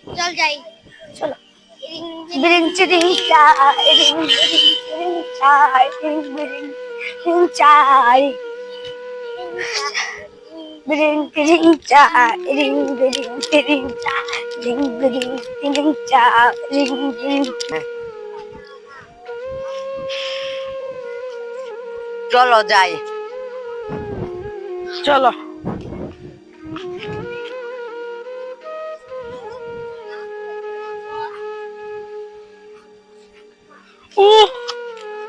চল যাই। চলো। বিরিং চিরিং চাই, রিং বিরিং চিরিং চাই, রিং বিরিং চিরিং চাই, বিরিং চিরিং চাই, রিং বিরিং চিরিং চাই, রিং বিরিং চিরিং চাই, রিং বিরিং। চলো যাই। চলো।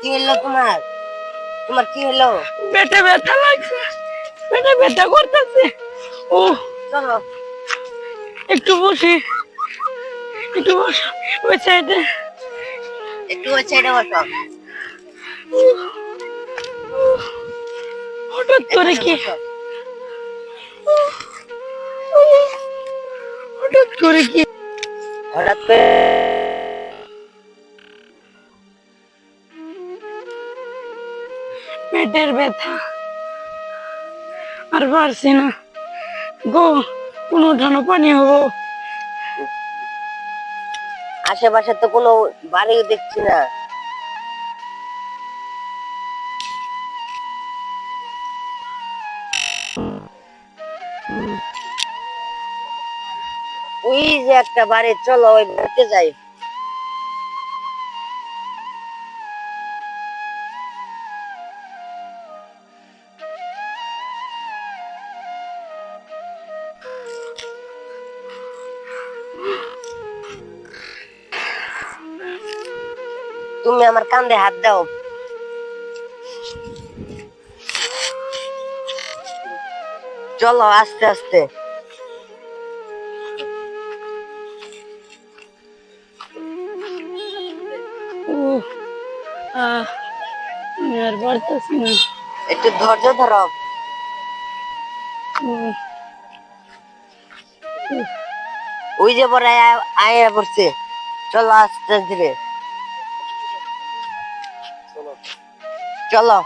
কি হলো তোমার? তোমার কি হলো? পেটে ব্যথা লাগছে, পেটে ব্যথা করতেছে। ও চলো একটু বসি, একটু বসো ওই সাইডে। একটু ওই সাইডে বসো। হঠাৎ করে কি, বসো। হঠাৎ করে কি, হঠাৎ করে পেটের ব্যথা আর পারছি না গো, কোনো ঠানো পানি হবো। আশেপাশে তো কোনো বাড়িও দেখছি না। ওই যে একটা বাড়ি, চলো ওই বাড়িতে যাই। তুমি আমার কাঁধে হাত দাও। চলো আস্তে আস্তে। আমি আর পারতেছি না। একটু ধৈর্য ধরো। ওই যে বড় আয়া পড়ছে, চলো আস্তে ধীরে। চলো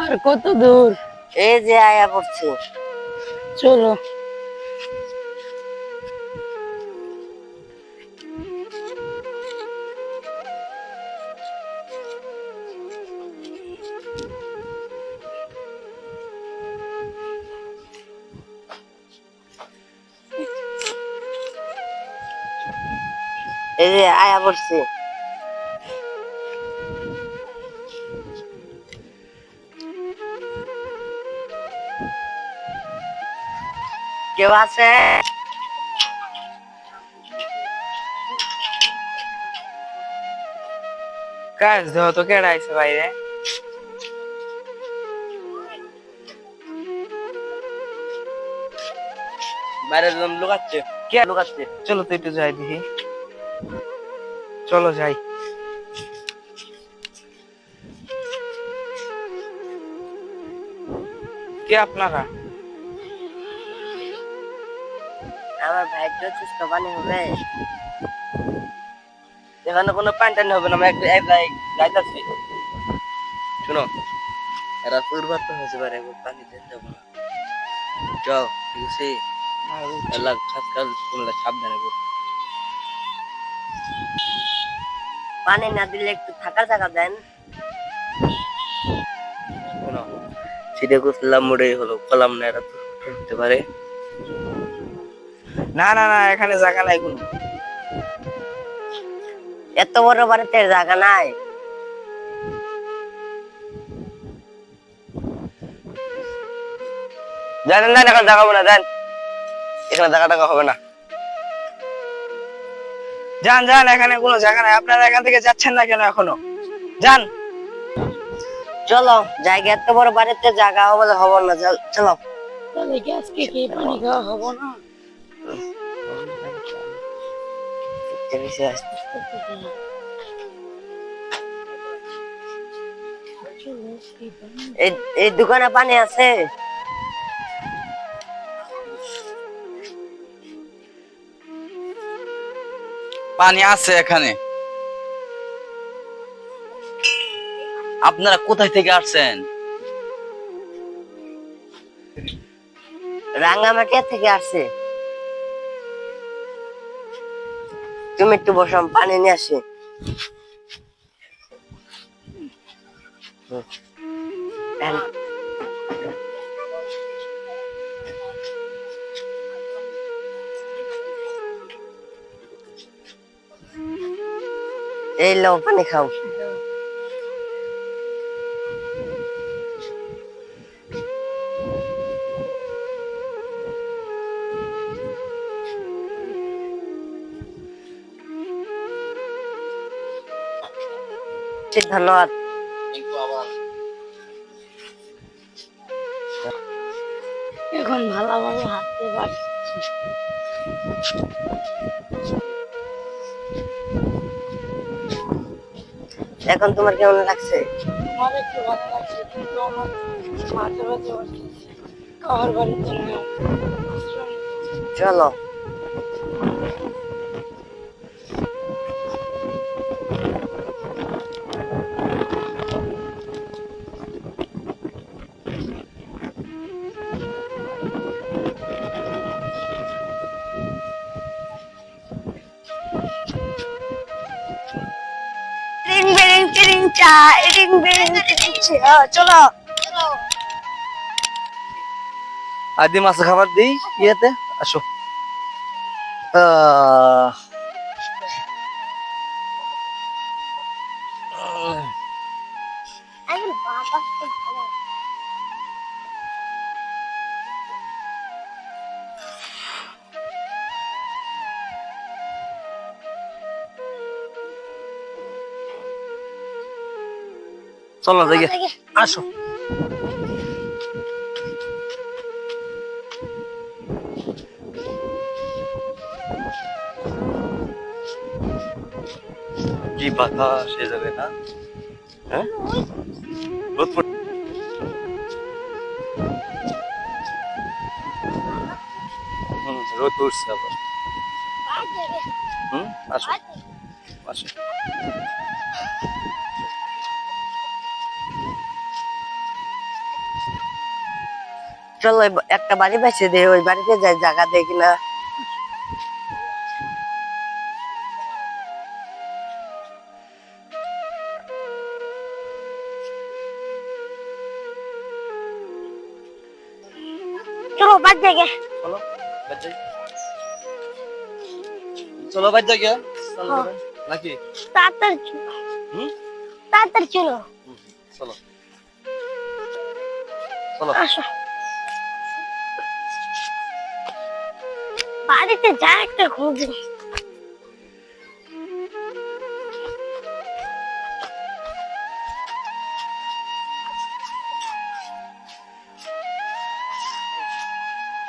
আর কত দূর? এই যে আয়া পড়ছে। চলো। এই যে আয়া পড়ছে। কেউ আছে? কাজ দেহ তো কেডা আইছে বাইরে? বাইরে লুকাচ্ছে। কে লুকাচ্ছে? চলো তো একটু যাই দেখি। চলো যাই। কে আপনারা? আমার ভাইয়ের তো সুস্থ পানি হবে। এখানে কোনো পানি টানি হবে না, আমরা একটু যাইতাছি। শুনো, এরা দুর্বার তো হতে পারে, পানি দিতে যাবো না। যাও, ঠিক আছে? এলাক খাসকাল তোমরা সাবধানে করো। পানি না দিলে একটু থাকার জায়গা দেন। শোনো, সিধে গুছলাম মোড়ে হলো, কলাম না, এরা তো হতে পারে। না না না, এখানে জায়গা নাই কোনো। এত বড় বাড়িতে জায়গা নাই। জানেন না, এখানে জায়গা হবে না, যান। এখানে জায়গা টাকা হবে না। যান যান, এখানে কোনো জায়গা নাই। আপনারা এখান থেকে যাচ্ছেন না কেন এখনো? যান। চলো জায়গা, এত বড় বাড়িতে জায়গা হবে হবো না, চলো। তাহলে কি আজকে কি পানি খাওয়া হবো না? এই দোকানে পানি আছে? পানি আছে এখানে। আপনারা কোথায় থেকে আসছেন? রাঙ্গামাটিয়া থেকে আসছে। তুমি একটু বসো, আমি পানি নিয়ে আসি। এই লো পানি খাও। ধন্যবাদ। এখন ভালোভাবে হাঁটতে পারি। এখন তোমার কেমন লাগছে? আমার একটু ভালো লাগছে, কিন্তু আমার মাঝে মাঝে উঠতেছে। কার বাড়িতে নেই। চলো। রিং বিরিং টিরিং চা, রিং বিরিং টিরিং চা। চলো। আদি মাছ খাবার দিই ইয়েতে, আসো। আহ, এখন বাতাস তো ভালো। চলো দেখে আসো। কি বাতাস সে যাবে না? হ্যাঁ, রোদ পড়ে- রোদ উঠছে আবার। আসো আসো। চলো একটা বাড়ি পাইছে দে, ওই বাড়িতে যাই, জায়গা দেয় কিনা। চলো বাদ জায়গা। চলো বাদ যাই। চলো বাদ যাই গিয়া। নাকি তাড়াতাড়ি চলো। হুম, তাড়াতাড়ি চলো। চলো চলো। আসো। বাড়িতে যা একটা খুঁজি।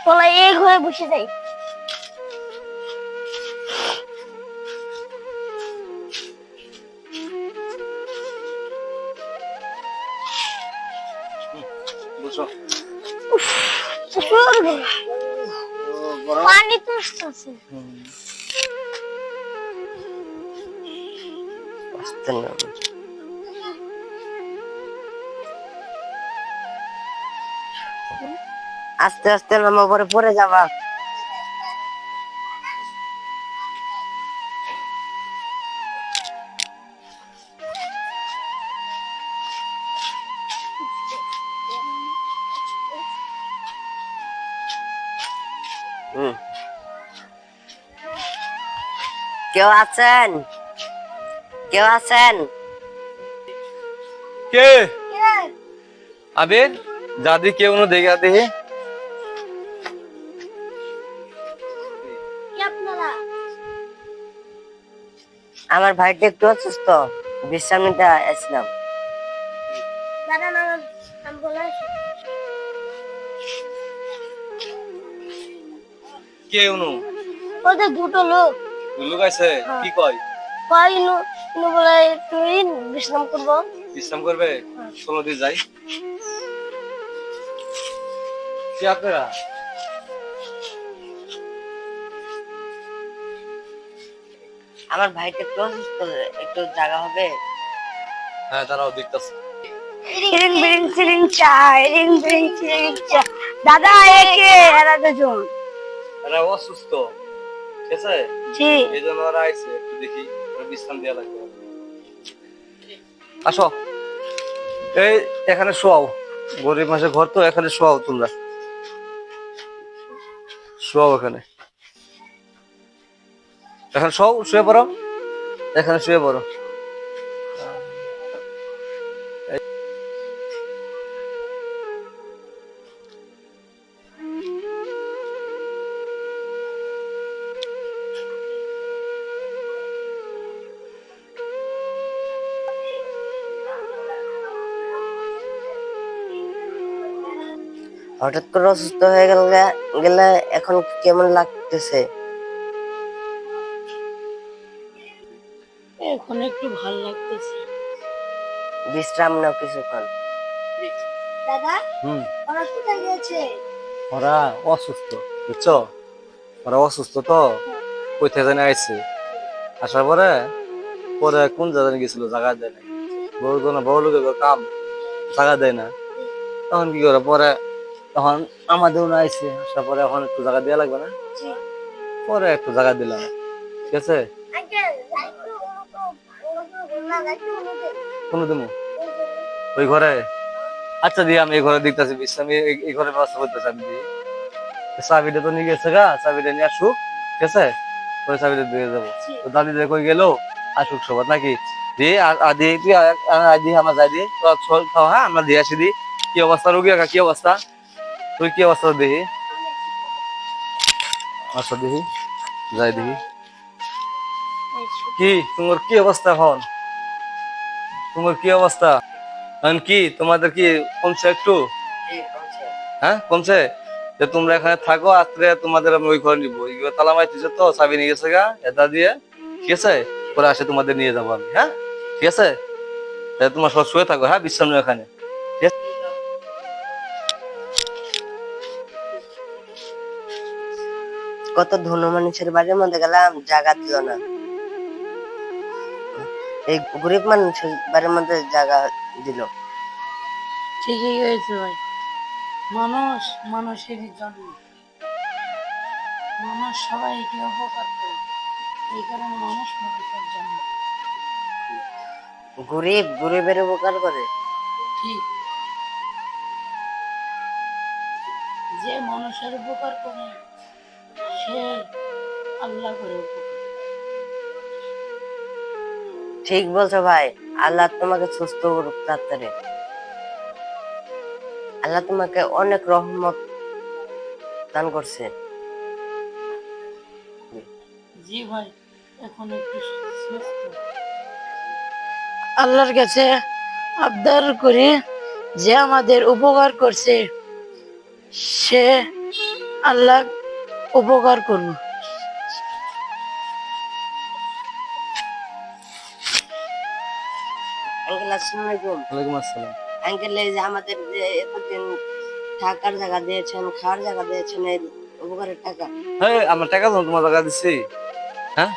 চলো এই ঘরে বসে যাই। বসো। প্রচুর গরম। পানি তো আসতেছে। আস্তে নাম। আস্তে আস্তে নামো, পরে পরে যাবা। কেউ আছেন? কেউ আছেন? কে আবির? দাদি কেউ না দেখে দেখে। আপনারা আমার ভাইটা একটু অসুস্থ, বিশ্রাম নিতে আসলাম। দাঁড়ান, আমি বলে আসি। কেউ নো ওদের দুটো লোক লোক আছে, কি কয়? কয় ইনু বলে তুই বিশ্রাম করবো। বিশ্রাম করবে? চলো দিয়ে যাই। কি আপনারা? আমার ভাইটা একটু অসুস্থ, একটু জায়গা হবে? হ্যাঁ দাঁড়াও দেখতেছি। রিং বিরিং টিরিং চা, রিং বিরিং টিরিং চা, দাদা একে এরা দুজন। এরা অসুস্থ, ঠিক আছে? জি এই জন্য ওরা আইছে, একটু দেখি ওরা বিশ্রাম দেওয়া লাগবে। আসো, এই এখানে শোয়াও, গরিব মাসে ঘর তো, এখানে শোয়াও, তোমরা শোয়াও এখানে, এখানে শোও, শুয়ে পড়ো, এখানে শুয়ে পড়ো। হঠাৎ করে অসুস্থ হয়ে গেলে এখন কেমন লাগতেছে? এখন একটু ভাল লাগতেছে। বিশ্রাম নাও কিছুক্ষণ। দাদা হুম, ওরা কোথায় গেছে? ওরা অসুস্থ, বুঝছো? ওরা অসুস্থ তো, কই থেকে জানি আইছে, আসার পরে পরে কোন জায়গায় গেছিল, জায়গা দেয় না, বড় লোকের কাম, জায়গা দেয় না, তখন কি করে পরে, তখন আমাদেরও না আইছে, আসার পরে এখন একটু জায়গা দেওয়া লাগবে না, জি পরে একটু জায়গা দিলাম, ঠিক আছে? আঙ্কেল কোনো দিন ওই ঘরে, আচ্ছা দিয়ে আমি এই ঘরে দেখতেছি, বিশ্রাম এই ঘরে ব্যবস্থা করতেছি আমি দিয়ে, চাবিটা তো নিয়ে গেছে গা, চাবিটা নিয়ে আসুক, ঠিক আছে? ওই চাবিটা দিয়ে যাবো, তো দাদি দিয়ে কই গেল, আসুক সবার নাকি দিয়ে, আদি তুই আদি আমার যাই দিয়ে তো খাও, হ্যাঁ আমরা দিয়ে আসি দি। কি অবস্থা রোগী কাকা, কি অবস্থা, তুই কি অবস্থা দেখি, আচ্ছা দেখি, যাই দেখি কি তোমার কি অবস্থা, এখন তোমার কি অবস্থা, এখন কি তোমাদের কি কমছে একটু, হ্যাঁ কমছে? যে তোমরা এখানে থাকো, আজকে তোমাদের আমি ওই ঘরে নিবো, তালা মাইতেছে তো, চাবি নিয়ে গেছে গা এটা দিয়ে, ঠিক আছে? পরে আসে তোমাদের নিয়ে যাবো আমি, হ্যাঁ ঠিক আছে? তোমার সব শুয়ে থাকো, হ্যাঁ বিশ্রাম নিও এখানে, ঠিক আছে? কত ধনী মানুষের বাড়ির মধ্যে গেলাম, জায়গা দিল না। এই গরিব মানুষের বাড়ির মধ্যে জায়গা দিল। ঠিকই হয়েছে ভাই, মানুষ মানুষেরই জন্ম, মানুষ সবাইকে উপকার করে, এই কারণে মানুষ মানুষের জন্ম। গরিবের উপকার করে। ঠিক, যে মানুষের উপকার করে সে আল্লাহ করে উপকার। ঠিক বলছো ভাই, আল্লাহ তোমাকে সুস্থ করুক তাড়াতাড়ি। আল্লাহ তোমাকে অনেক রহমত দান করছে। জি ভাই, এখন একটু সুস্থ। আল্লাহর কাছে আবদার করি, যে আমাদের উপকার করছে সে আল্লাহ উপকার করব। আঙ্কেল আসসালামু আলাইকুম। ওয়ালাইকুম আসসালাম। আঙ্কেল এই যে আমাদের যে এতদিন থাকার জায়গা দিয়েছেন, খাওয়ার জায়গা দিয়েছেন, এই উপকারের টাকা। হ্যাঁ আমার টাকা জন্য তোমার টাকা দিচ্ছি, হ্যাঁ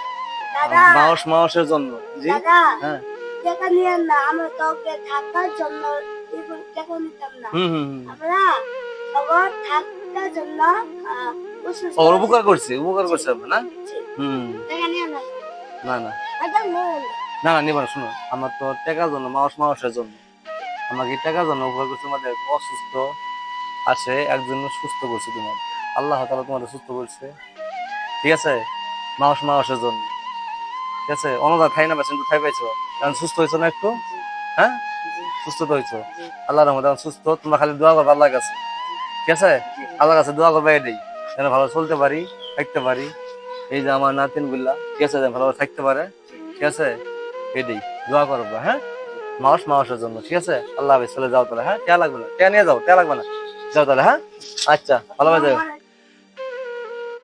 দাদা মাসের জন্য। জি দাদা হ্যাঁ, টাকা নিয়েন না, আমরা তোকে থাকার জন্য টাকা নিতাম না। হুম হুম হুম। আমরা আবার থাকার জন্য ও, উপকার করছে আপনার, না? হুম, টাকা নিয়েন না। না না টাকা নিয়েন না। না না নিবা না, শোনো, আমার তো টাকার জন্য, মাসের জন্য আমাকে টাকার জন্য উপকার করছে, তোমাদের অসুস্থ আছে একজন সুস্থ করছে, তোমার আল্লাহ তাআলা তোমাদের সুস্থ করছে, ঠিক আছে? মাসের জন্য, ঠিক আছে? অনুদান খাই না পাচ্ছেন তো, খাই পাইছো, কারণ সুস্থ হয়েছো না একটু, হ্যাঁ সুস্থ তো হয়েছো, আল্লাহর রহমতে এখন সুস্থ। তোমরা খালি দোয়া করবে আল্লাহর কাছে, ঠিক আছে? আল্লাহর কাছে দোয়া করবে এটাই, যেন ভালো চলতে পারি, থাকতে পারি, এই যে আমার নাতিন গুলা, ঠিক আছে, যেন ভালোভাবে থাকতে পারে, ঠিক আছে? এটাই দোয়া করবো, হ্যাঁ মাসের জন্য, ঠিক আছে? আল্লাহ হাফেজ, চলে যাও তাহলে, হ্যাঁ টেয়া লাগবে না, টেয়া নিয়ে যাও, টেয়া লাগবে না, যাও তাহলে, হ্যাঁ আচ্ছা ভালোভাবে যাও।